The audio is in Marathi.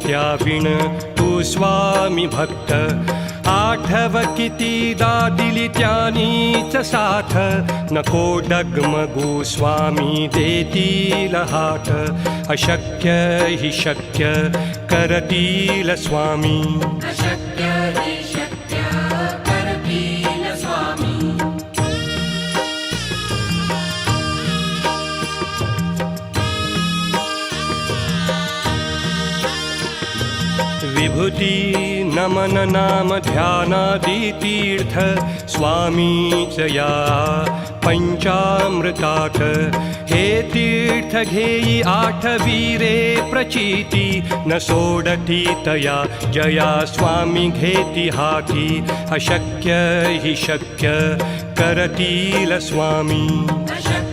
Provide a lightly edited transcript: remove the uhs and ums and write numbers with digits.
विन तू स्वामी भक्त आठव कितीदा दिली त्यानीच साथ नको डगमगू स्वामी देतील हात अशक्य हि शक्य करतील स्वामी अशक्य हि शक्य करतील स्वामी विभूती नमन नाम ध्यानादि तीर्थ स्वामीच या पंचामृतात हे तीर्थ घेई आठवीरे प्रचिती न सोडती तया जया स्वामी घेती हाती अशक्य हि शक्य करतील स्वामी अशक्य